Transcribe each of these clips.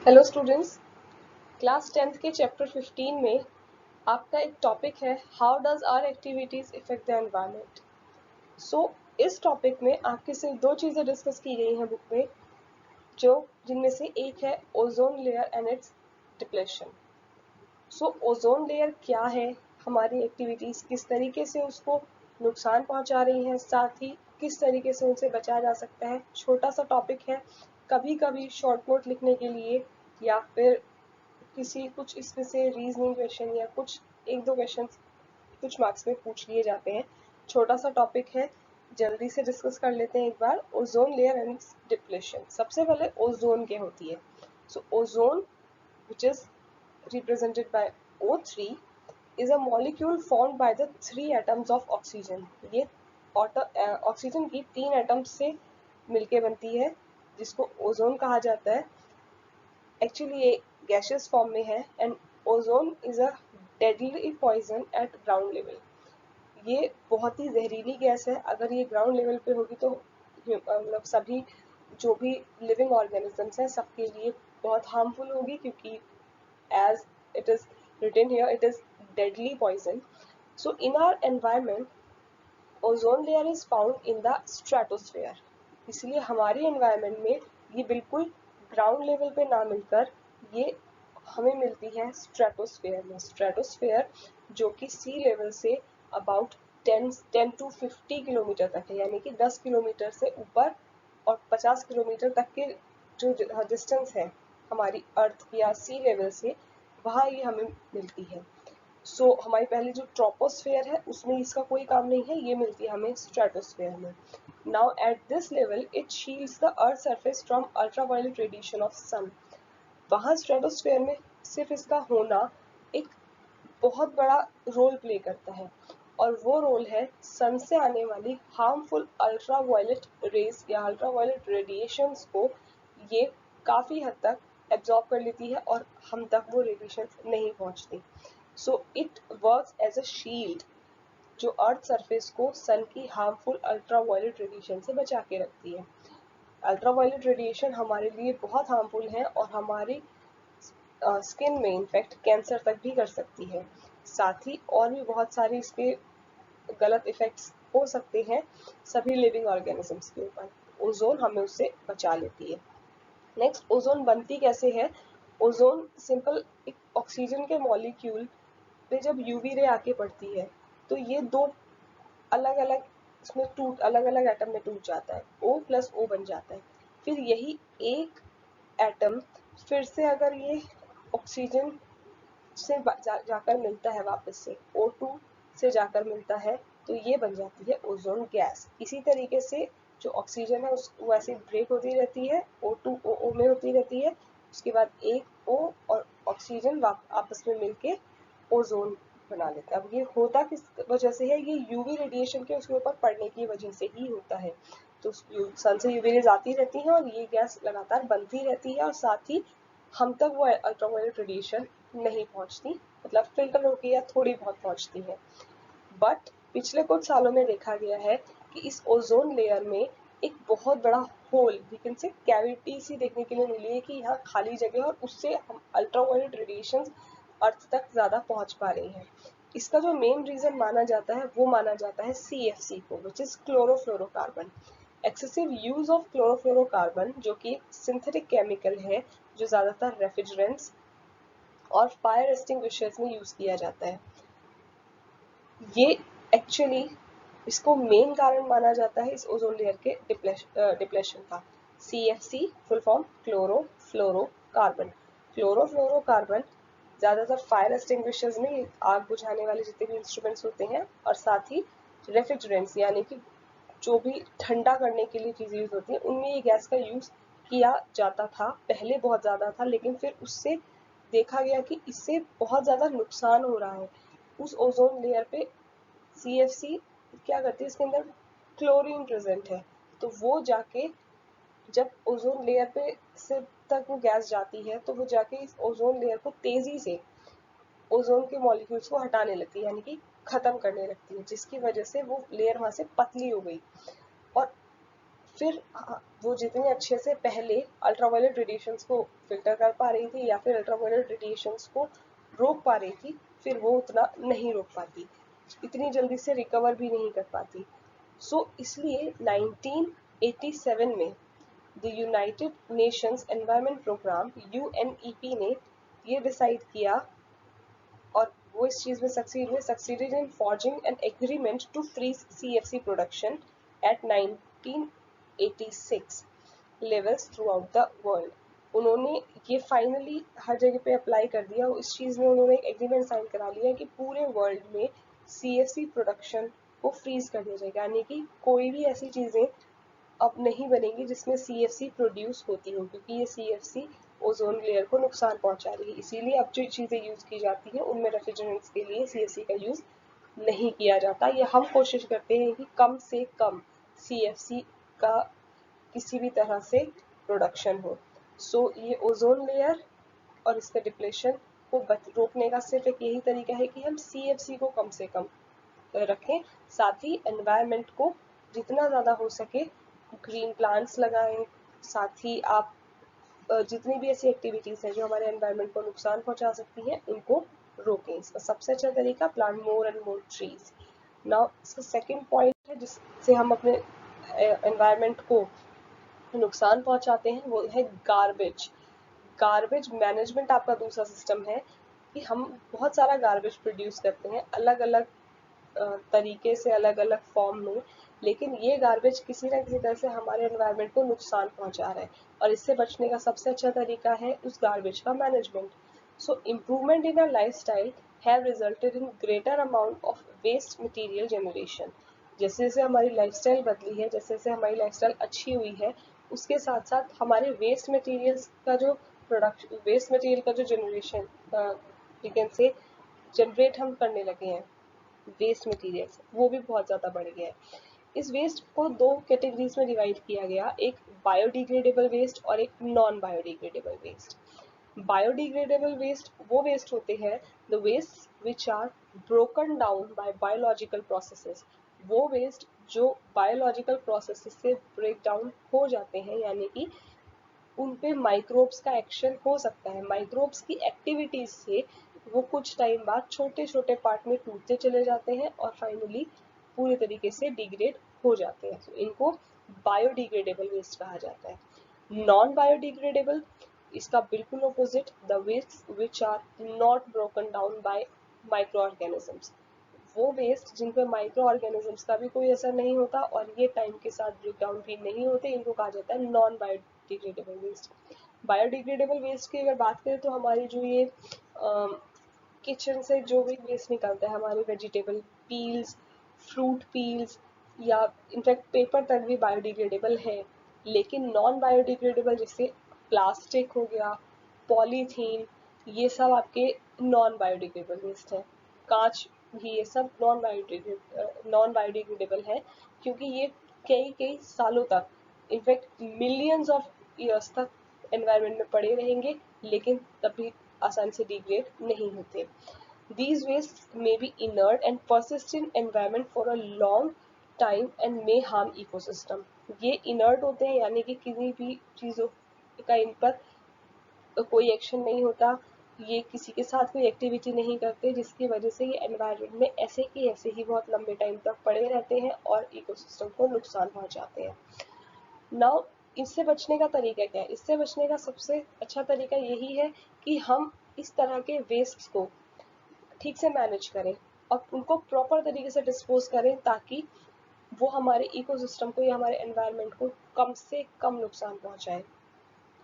Hello students, class 10th के chapter 15 में आपका एक टॉपिक है how does our activities effect the environment. So इस टॉपिक में आपके सिर्फ दो चीज़ें डिस्कस की गई हैं बुक में, जो जिनमें से एक है ozone layer and it's depletion. So ozone layer क्या है, हमारी एक्टिविटीज़ किस तरीके से उसको नुकसान पहुंचा रही हैं, साथ ही किस तरीके से उनसे बचा जा सकता है। छोटा सा टॉपिक है, कभी कभी शॉर्ट नोट लिखने के लिए या फिर किसी कुछ इसमें से रीजनिंग क्वेश्चन या कुछ एक दो क्वेश्चन कुछ मार्क्स में पूछ लिए जाते हैं। छोटा सा टॉपिक है, जल्दी से डिस्कस कर लेते हैं एक बार। Ozone layer and depletion. सबसे पहले ओजोन क्या होती है। So ozone which is represented by O3 is a molecule formed by the 3 atoms of oxygen। ये ऑक्सीजन की 3 एटम्स से मिलके बनती है, जिसको ओजोन कहा जाता है। एक्चुअली ये गैशियस फॉर्म में है and ozone is a deadly poison at ground level. ये बहुत ही जहरीली गैस है। अगर ये ग्राउंड लेवल पे होगी तो मतलब सभी जो भी लिविंग ऑर्गेनिजम्स हैं सबके लिए बहुत हार्मफुल होगी, क्योंकि as it is written here, it is deadly poison. So in our environment, ozone layer is found in the stratosphere। इसलिए हमारे environment में ये बिल्कुल ग्राउंड लेवल पे ना मिलकर ये हमें मिलती है स्ट्रेटोस्फेयर में। स्ट्रेटोस्फेयर जो कि सी लेवल से अबाउट 10 to 50 किलोमीटर तक है, यानी कि 10 किलोमीटर से ऊपर और 50 किलोमीटर तक के जो डिस्टेंस है हमारी अर्थ या सी लेवल से, वहाँ ये हमें मिलती है। सो हमारी पहले जो ट्रोपोस्फेयर है उसमें इसका कोई काम नहीं है, ये मिलती है हमें स्ट्रेटोस्फेयर में। Now at this level it shields the earth surface from ultraviolet radiation of sun. वहाँ स्ट्रेटोस्फेयर में सिर्फ इसका होना एक बहुत बड़ा रोल प्ले करता है, और वो रोल है सन से आने वाली हार्मफुल अल्ट्रावायलेट रेज या अल्ट्रावायलेट रेडिएशंस को ये काफ़ी हद तक एब्जॉर्ब कर लेती है और हम तक वो रेडिएशन नहीं पहुंचती। So it works as a shield जो अर्थ सरफेस को सन की हार्मफुल अल्ट्रावायलेट रेडिएशन से बचा के रखती है। अल्ट्रावायलेट रेडिएशन हमारे लिए बहुत हार्मफुल है और हमारी स्किन में इनफैक्ट कैंसर तक भी कर सकती है। साथ ही और भी बहुत सारे इसके गलत इफेक्ट्स हो सकते हैं सभी लिविंग ऑर्गेनिजम्स के ऊपर। ओजोन हमें उससे बचा लेती है। नेक्स्ट, ओजोन बनती कैसे है। ओजोन सिंपल एक ऑक्सीजन के मॉलिक्यूल पे जब यूवी रे आके पड़ती है तो ये दो अलग अलग इसमें टूट अलग अलग एटम में टूट जाता है, O प्लस O बन जाता है। फिर यही एक एटम फिर से अगर ये ऑक्सीजन से जाकर मिलता है, वापस से O2 से जाकर मिलता है, तो ये बन जाती है ओजोन गैस। इसी तरीके से जो ऑक्सीजन है उस वो ऐसे ब्रेक होती रहती है, O2 OO में होती रहती है, उसके बाद एक O और ऑक्सीजन आपस में मिलके ओजोन बना लेता है। अब ये होता किस वजह से है, ये यूवी रेडिएशन के उसके ऊपर पड़ने की वजह से ही होता है। तो सन से यूवी रेज आती रहती हैं और ये गैस लगातार बनती रहती है, और साथ ही हम तक वो अल्ट्रावायलेट रेडिएशन नहीं पहुंचती, मतलब फिल्टर होकर या थोड़ी बहुत पहुंचती है। बट पिछले कुछ सालों में देखा गया है कि इस ओजोन लेयर में एक बहुत बड़ा hole, we can say cavity सी देखने के लिए मिली है कि यहाँ खाली जगह है और उससे हम अल्ट्रावायलेट रेडिएशन अर्थ तक ज़्यादा पहुंच पा रही हैं। इसका जो मेन रीजन माना जाता है वो माना जाता है CFC को, which is chlorofluorocarbon. Excessive use of chlorofluorocarbon जो कि सिंथेटिक केमिकल है, जो ज़्यादातर रेफ्रिजरेंट्स और फायर एक्सटिंग्विशर्स में यूज किया जाता है। ये एक्चुअली इसको मेन कारण माना जाता है इस ओजोन लेयर के डिप्लेशन का। CFC full form chlorofluorocarbon. Chlorofluorocarbon ज़्यादातर फायर एक्सटिंग्विशर्स में, आग बुझाने वाले जितने भी इंस्ट्रूमेंट्स होते हैं, और साथ ही रेफ्रिजरेंट्स यानी कि जो भी ठंडा करने के लिए चीज़ें यूज होती हैं उनमें ये गैस का यूज किया जाता था। पहले बहुत ज़्यादा था, लेकिन फिर उससे देखा गया कि इससे बहुत ज़्यादा नुकसान हो रहा है। उस ओजोन लेयर पे CFC क्या करती है, इसके अंदर क्लोरीन प्रेजेंट है, तो वो जाके जब ओजोन लेयर पे से तक वो गैस जाती है तो वो जाके इस ओजोन लेयर को तेजी से ओजोन के मॉलिक्यूल्स को हटाने लगती है, यानी कि खत्म करने लगती है, जिसकी वजह से वो लेयर वहां से पतली हो गई। और फिर वो जितने अच्छे से पहले अल्ट्रावायलेट रेडिएशंस को फिल्टर कर पा रही थी या फिर अल्ट्रावायलेट रेडिएशंस को रोक पा रही थी, फिर वो उतना नहीं रोक पाती, इतनी जल्दी से रिकवर भी नहीं कर पाती। सो इसलिए 1987 में the United Nations Environment Programme UNEP ने ये डिसाइड किया, और वो इस चीज में succeeded in forging an agreement to freeze CFC production at 1986 levels throughout the world. उन्होंने ये फाइनली हर जगह पे अप्लाई कर दिया, इस चीज में उन्होंने एक एग्रीमेंट साइन करा लिया कि पूरे वर्ल्ड में CFC प्रोडक्शन को फ्रीज कर दिया जाएगा, यानी कि कोई भी ऐसी चीजें अब नहीं बनेगी जिसमें CFC प्रोड्यूस होती हो, क्योंकि ये CFC ओजोन लेयर को नुकसान पहुंचा रही है। इसीलिए अब जो चीजें यूज की जाती हैं उनमें रेफ्रिजरेंट्स के लिए CFC का यूज नहीं किया जाता। ये हम कोशिश करते हैं कि कम से कम CFC का किसी भी तरह से प्रोडक्शन हो। सो ये ओजोन लेयर और इसका डिप्लेशन को रोकने का सिर्फ एक यही तरीका है कि हम CFC को कम से कम रखें, साथ ही एनवायरनमेंट को जितना ज़्यादा हो सके ग्रीन प्लांट्स लगाएं, साथ ही आप जितनी भी ऐसी एक्टिविटीज़ हैं जो हमारे एनवायरनमेंट को नुकसान पहुंचा सकती हैं उनको रोकें। इसका सबसे अच्छा तरीका plant more and more trees. Now इसका सेकंड पॉइंट है जिससे हम अपने एनवायरनमेंट को नुकसान पहुंचाते हैं, वो है गार्बेज। गार्बेज मैनेजमेंट आपका दूसरा सिस्टम है कि हम बहुत सारा गार्बेज प्रोड्यूस करते हैं अलग अलग तरीके से, अलग अलग फॉर्म में, लेकिन ये गार्बेज किसी न किसी तरह से हमारे एनवायरनमेंट को नुकसान पहुंचा रहा है, और इससे बचने का सबसे अच्छा तरीका है उस गार्बेज का management. So improvement in our lifestyle have resulted in greater amount of waste material generation. जैसे जैसे हमारी लाइफस्टाइल बदली है, जैसे जैसे हमारी लाइफस्टाइल अच्छी हुई है, उसके साथ साथ हमारे वेस्ट मटेरियल्स का जो प्रोडक्शन, वेस्ट मटेरियल का जो जनरेशन से जनरेट हम करने लगे हैं, वेस्ट मटेरियल्स, वो भी बहुत ज़्यादा बढ़ गया है। इस वेस्ट को दो कैटेगरीज में डिवाइड किया गया, एक बायोडिग्रेडेबल वेस्ट और एक non biodegradable waste. Biodegradable waste वो वेस्ट होते हैं the waste which are broken down by biological processes, वो वेस्ट जो बायोलॉजिकल प्रोसेसेस से ब्रेक डाउन हो जाते हैं, यानी कि उन पे माइक्रोब्स का एक्शन हो सकता है, माइक्रोब्स की एक्टिविटीज से वो कुछ टाइम बाद छोटे छोटे पार्ट में टूटते चले जाते हैं और फाइनली पूरे तरीके से डिग्रेड हो जाते हैं। तो इनको बायोडिग्रेडेबल वेस्ट कहा जाता है। नॉन बायोडिग्रेडेबल, इसका बिल्कुल opposite, the waste which are not broken down by micro organisms, वो वेस्ट जिन पर माइक्रो ऑर्गेनिजम्स का भी कोई असर नहीं होता और ये टाइम के साथ ब्रेक डाउन भी नहीं होते, इनको कहा जाता है non biodegradable waste. Biodegradable waste की अगर बात करें तो हमारी जो ये किचन से जो भी वेस्ट निकलता है, हमारे वेजिटेबल पील्स, फ्रूट पील्स, या इनफैक्ट पेपर तक भी बायोडिग्रेडेबल है। लेकिन नॉन बायोडिग्रेडेबल जैसे प्लास्टिक हो गया, पॉलीथीन, ये सब आपके नॉन बायोडिग्रेडेबल वेस्ट है। कांच भी, ये सब नॉन बायोडिग्रेडेबल है, क्योंकि ये कई कई सालों तक, इनफैक्ट मिलियंस ऑफ ईयर्स तक एनवायरनमेंट में पड़े रहेंगे, लेकिन तभी आसानी से डिग्रेड नहीं होते। These wastes may be inert and persist in environment for a long time and may harm ecosystem. ये inert होते हैं, यानी कि किसी भी चीज़ों का इन पर कोई एक्शन नहीं होता, ये किसी के साथ कोई एक्टिविटी नहीं करते, जिसकी वजह से ये एनवायरनमेंट में ऐसे के ऐसे ही बहुत लंबे टाइम तक पड़े रहते हैं और इकोसिस्टम को नुकसान पहुंचाते हैं। नाउ इससे बचने का तरीका क्या है? इससे बचने का सबसे अच्छा तरीका यही है कि हम इस तरह के वेस्ट को ठीक से मैनेज करें और उनको प्रॉपर तरीके से डिस्पोज करें, ताकि वो हमारे इकोसिस्टम को या हमारे एनवायरनमेंट को कम से कम नुकसान पहुंचाए।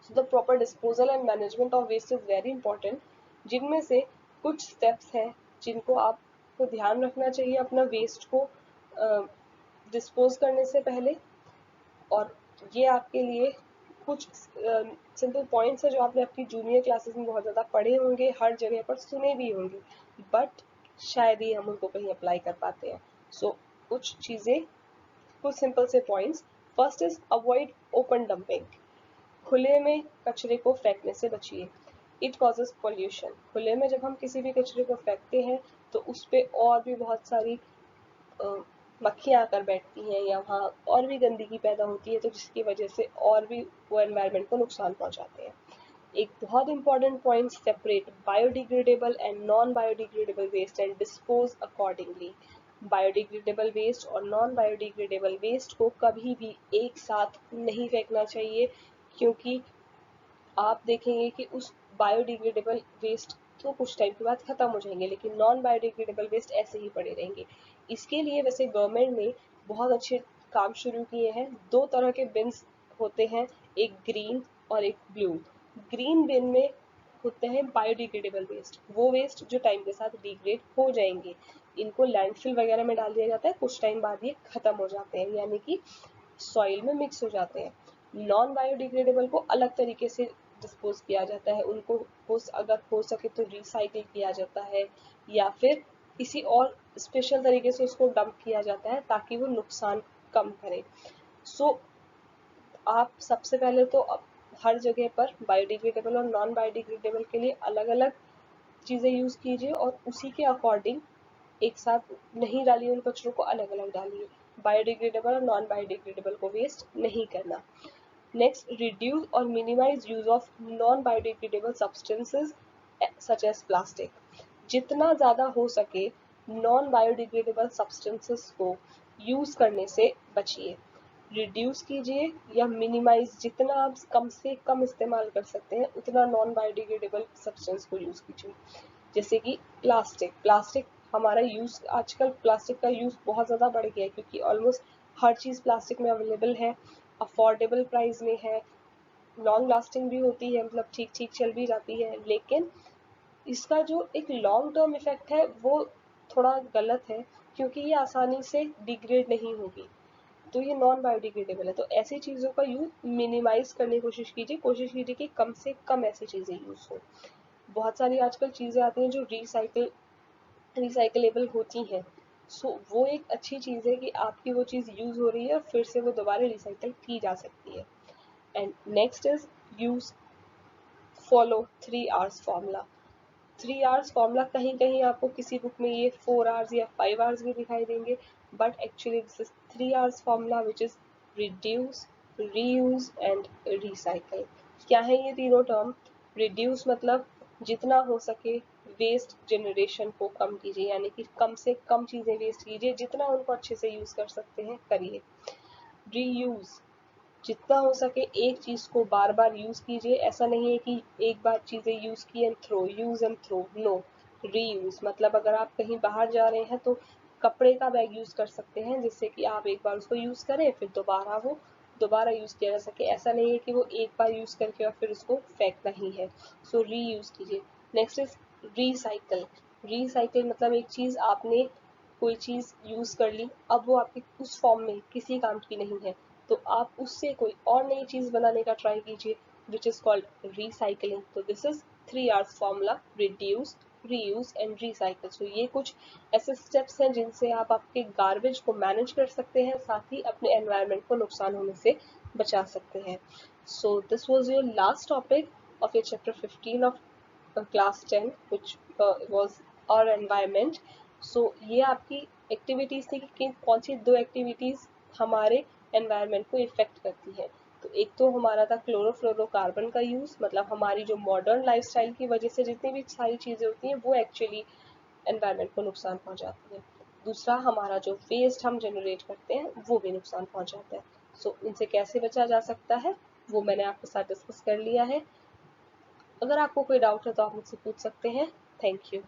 So the proper disposal and management of waste is very important, जिनमें से कुछ स्टेप्स हैं जिनको आपको ध्यान रखना चाहिए अपना वेस्ट को डिस्पोज करने से पहले। और ये आपके लिए कुछ सिंपल पॉइंट्स है जो आपने अपनी जूनियर क्लासेस में बहुत ज़्यादा पढ़े होंगे, हर जगह पर सुने भी होंगे, बट शायद ही हम उनको कहीं अप्लाई कर पाते हैं। सो कुछ चीज़ें, कुछ सिंपल से points. First is avoid open dumping, खुले में कचरे को फेंकने से बचिए। इट कॉजेज पॉल्यूशन, खुले में जब हम किसी भी कचरे को फेंकते हैं तो उस पर और भी बहुत सारी मक्खियाँ आकर बैठती हैं या वहाँ और भी गंदगी पैदा होती है, तो जिसकी वजह से और भी वो एनवायरनमेंट को नुकसान पहुँचाते हैं। एक बहुत important point, separate biodegradable and non biodegradable waste and dispose accordingly. Biodegradable waste और नॉन बायोडिग्रेडेबल वेस्ट को कभी भी एक साथ नहीं फेंकना चाहिए, क्योंकि आप देखेंगे कि उस बायोडिग्रेडेबल वेस्ट तो कुछ टाइम के बाद खत्म हो जाएंगे, लेकिन नॉन बायोडिग्रेडेबल वेस्ट ऐसे ही पड़े रहेंगे। इसके लिए वैसे गवर्नमेंट ने बहुत अच्छे काम शुरू किए हैं। दो तरह के बिन्स होते हैं, एक ग्रीन और एक ब्लू। ग्रीन बिन में होते हैं बायोडिग्रेडेबल वेस्ट, वो वेस्ट जो टाइम के साथ डिग्रेड हो जाएंगे। इनको लैंडफिल वगैरह में डाल दिया जाता है, कुछ टाइम बाद ये खत्म हो जाते हैं, यानी कि सॉइल में मिक्स हो जाते हैं। नॉन बायोडिग्रेडेबल को अलग तरीके से डिस्पोज किया जाता है, उनको अगर हो सके तो रिसाइकिल किया जाता है, या फिर किसी और स्पेशल तरीके से उसको डंप किया जाता है ताकि वो नुकसान कम करे। सो आप सबसे पहले तो हर जगह पर बायोडिग्रेडेबल और नॉन बायोडिग्रेडेबल के लिए अलग अलग चीज़ें यूज़ कीजिए, और उसी के अकॉर्डिंग एक साथ नहीं डालिए, उन कचरों को अलग अलग डालिए। बायोडिग्रेडेबल और नॉन बायोडिग्रेडेबल को वेस्ट नहीं करना। नेक्स्ट, रिड्यूस और minimise use of non biodegradable substances such as plastic. जितना ज़्यादा हो सके नॉन बायोडिग्रेडेबल सब्सटेंसेस को यूज़ करने से बचिए। रिड्यूस कीजिए या मिनिमाइज, जितना आप कम से कम इस्तेमाल कर सकते हैं उतना नॉन बायोडिग्रेडेबल सब्सटेंस को यूज़ कीजिए। जैसे कि प्लास्टिक हमारा यूज़, आजकल प्लास्टिक का यूज़ बहुत ज़्यादा बढ़ गया है, क्योंकि ऑलमोस्ट हर चीज़ प्लास्टिक में अवेलेबल है, अफोर्डेबल प्राइस में है, लॉन्ग लास्टिंग भी होती है, मतलब ठीक ठीक चल भी जाती है। लेकिन इसका जो एक लॉन्ग टर्म इफेक्ट है वो थोड़ा गलत है, क्योंकि ये आसानी से डिग्रेड नहीं होगी, तो ये नॉन बायोडिग्रेडेबल है। तो ऐसी चीज़ों का यूज़ मिनिमाइज करने की कोशिश कीजिए कि कम से कम ऐसी चीज़ें यूज़ हो। बहुत सारी आजकल चीज़ें आती हैं जो रिसाइकलेबल होती हैं। सो वो एक अच्छी चीज़ है कि आपकी वो चीज़ यूज़ हो रही है और फिर से वो दोबारा रिसाइकल की जा सकती है। And next is use follow 3 R's formula. 3 R's formula कहीं कहीं आपको किसी बुक में ये 4 आवर्स या 5 आवर्स भी दिखाई देंगे, but actually this is 3 R's formula which is reduce, reuse and recycle. क्या है ये तीनों टर्म? रिड्यूस मतलब जितना हो सके वेस्ट जनरेशन को कम कीजिए, यानी कि कम से कम चीज़ें वेस्ट कीजिए, जितना उनको अच्छे से यूज़ कर सकते हैं करिए। रीयूज, जितना हो सके एक चीज़ को बार बार यूज़ कीजिए, ऐसा नहीं है कि एक बार चीज़ें यूज़ की and throw, use and throw, no. Reuse मतलब अगर आप कहीं बाहर जा रहे हैं तो कपड़े का बैग यूज़ कर सकते हैं, जिससे कि आप एक बार उसको यूज़ करें फिर दोबारा वो दोबारा यूज़ किया जा सके। ऐसा नहीं है कि वो एक बार यूज़ करके और फिर उसको फेंकना ही है। सो रीयूज कीजिए। Next is recycle. रिसाइकल मतलब एक चीज़ आपने कोई चीज़ यूज़ कर ली, अब वो आपके उस फॉर्म में किसी काम की नहीं है, तो आप उससे कोई और नई चीज़ बनाने का ट्राई कीजिए, विच इज़ कॉल्ड रिसाइकलिंग। तो this is 3 R's formula, reduce, reuse and recycle. So ये कुछ ऐसे स्टेप्स हैं जिनसे आप आपके गार्बेज को मैनेज कर सकते हैं, साथ ही अपने एनवायरनमेंट को नुकसान होने से बचा सकते हैं। So this was your last topic of your chapter 15 of class 10, which was our environment. So ये आपकी एक्टिविटीज थी कि कौन सी दो एक्टिविटीज हमारे एनवायरनमेंट को इफेक्ट करती है। तो एक तो हमारा था क्लोरोफ्लोरोकार्बन का यूज, मतलब हमारी जो मॉडर्न लाइफस्टाइल की वजह से जितनी भी सारी चीजें होती हैं वो एक्चुअली एनवायरनमेंट को नुकसान पहुंचाती है। दूसरा, हमारा जो वेस्ट हम जनरेट करते हैं वो भी नुकसान पहुंचाता है। सो इनसे कैसे बचा जा सकता है वो मैंने आपके साथ डिस्कस कर लिया है। अगर आपको कोई डाउट है तो आप मुझसे पूछ सकते हैं। Thank you.